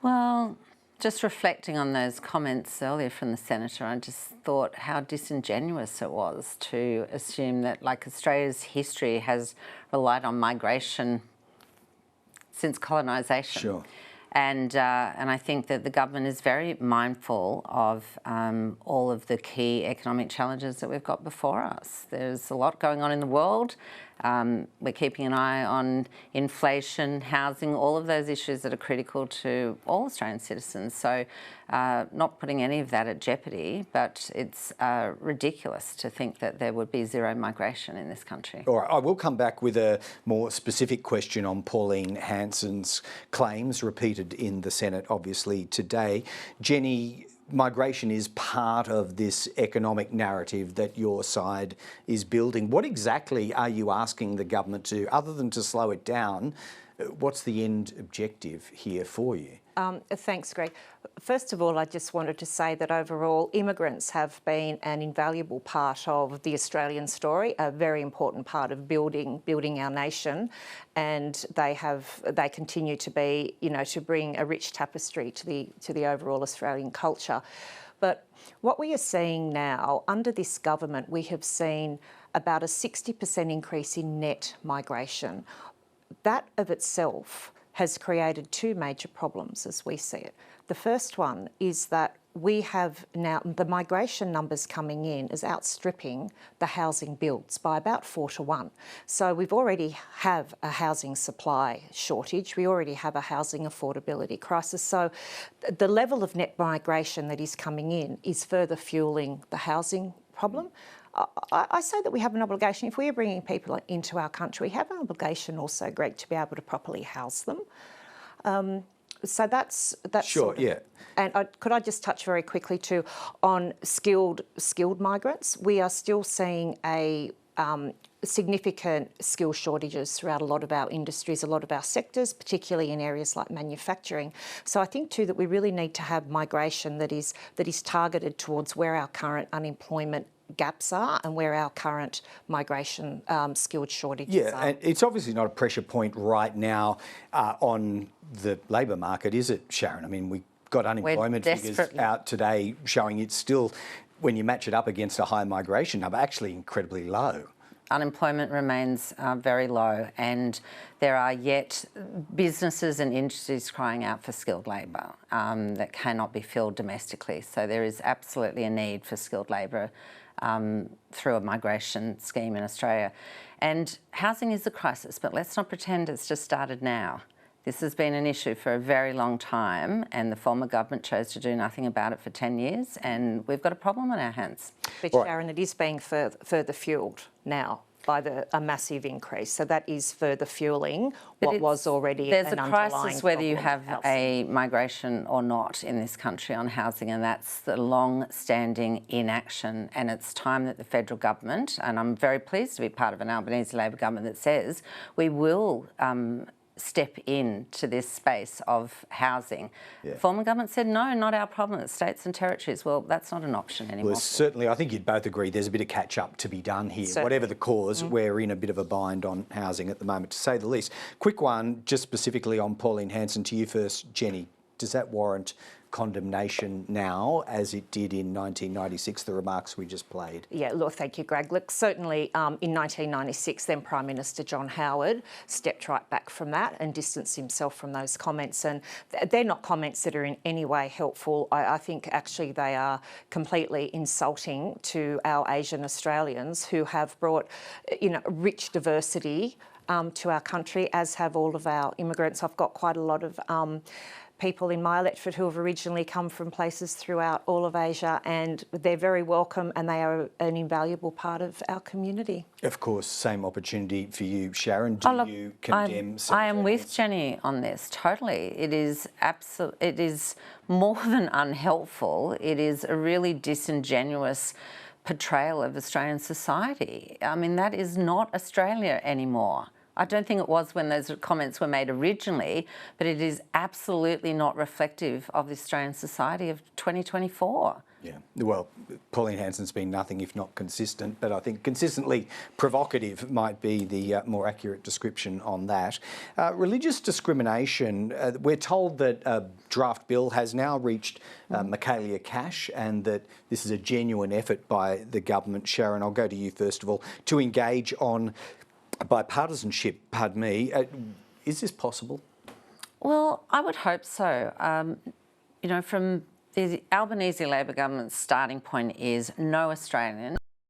Well, just reflecting on those comments earlier from the Senator, I just thought how disingenuous it was to assume that, like, Australia's history has relied on migration since colonisation. Sure. And I think that the government is very mindful of all of the key economic challenges that we've got before us. There's a lot going on in the world. We're keeping an eye on inflation, housing, all of those issues that are critical to all Australian citizens. So not putting any of that at jeopardy, but it's ridiculous to think that there would be zero migration in this country. All right, I will come back with a more specific question on Pauline Hanson's claims repeated in the Senate, obviously, today. Jenny, migration is part of this economic narrative that your side is building. What exactly are you asking the government to, other than to slow it down? What's the end objective here for you? Thanks, Greg. First of all, I just wanted to say that overall immigrants have been an invaluable part of the Australian story, a very important part of building our nation, and they continue to be, to bring a rich tapestry to the overall Australian culture. But what we are seeing now under this government, we have seen about a 60% increase in net migration. That of itself has created two major problems as we see it. The first one is that we have now, the migration numbers coming in is outstripping the housing builds by about 4-to-1. So we've already have a housing supply shortage. We already have a housing affordability crisis. So the level of net migration that is coming in is further fueling the housing problem. I say that we have an obligation, if we are bringing people into our country, we have an obligation also, Greg, to be able to properly house them. So that's sure, sort of, yeah. And could I just touch very quickly too on skilled migrants? We are still seeing a significant skill shortages throughout a lot of our industries, a lot of our sectors, particularly in areas like manufacturing. So I think too that we really need to have migration that is targeted towards where our current unemployment gaps are and where our current migration skilled shortages are. And it's obviously not a pressure point right now on the labour market, is it, Sharon? I mean, we got unemployment figures out today showing it's still, when you match it up against a high migration number, actually incredibly low. Unemployment remains very low, and there are yet businesses and industries crying out for skilled labour that cannot be filled domestically. So there is absolutely a need for skilled labour through a migration scheme in Australia. And housing is a crisis, but let's not pretend it's just started now. This has been an issue for a very long time, and the former government chose to do nothing about it for 10 years, and we've got a problem on our hands. But Sharon, it is being further fuelled now by a massive increase. So that is further fuelling what was already an underlying There's a crisis whether you have a migration or not in this country on housing, and that's the long-standing inaction. And it's time that the federal government, and I'm very pleased to be part of an Albanese Labor government that says we will step into this space of housing. Yeah. The former government said, no, not our problem, it's states and territories. Well, that's not an option anymore. Well, certainly, I think you'd both agree there's a bit of catch-up to be done here. Certainly. Whatever the cause, we're in a bit of a bind on housing at the moment, to say the least. Quick one, just specifically on Pauline Hanson, to you first, Jenny. Does that warrant condemnation now, as it did in 1996, the remarks we just played? Yeah, look, thank you, Greg. Look, certainly in 1996, then Prime Minister John Howard stepped right back from that and distanced himself from those comments. And they're not comments that are in any way helpful. I think actually they are completely insulting to our Asian Australians who have brought, rich diversity to our country, as have all of our immigrants. I've got quite a lot of people in my electorate who have originally come from places throughout all of Asia, and they're very welcome and they are an invaluable part of our community. Of course, same opportunity for you, Sharon. Do you condemn? I am with Jenny on this, totally. It is more than unhelpful. It is a really disingenuous portrayal of Australian society. I mean, that is not Australia anymore. I don't think it was when those comments were made originally, but it is absolutely not reflective of the Australian society of 2024. Yeah, well, Pauline Hanson's been nothing if not consistent, but I think consistently provocative might be the more accurate description on that. Religious discrimination, we're told that a draft bill has now reached Michaelia Cash and that this is a genuine effort by the government. Sharon, I'll go to you first of all, to engage on bipartisanship, pardon me. Is this possible? Well, I would hope so. You know, from the Albanese Labor government's starting point is no Australian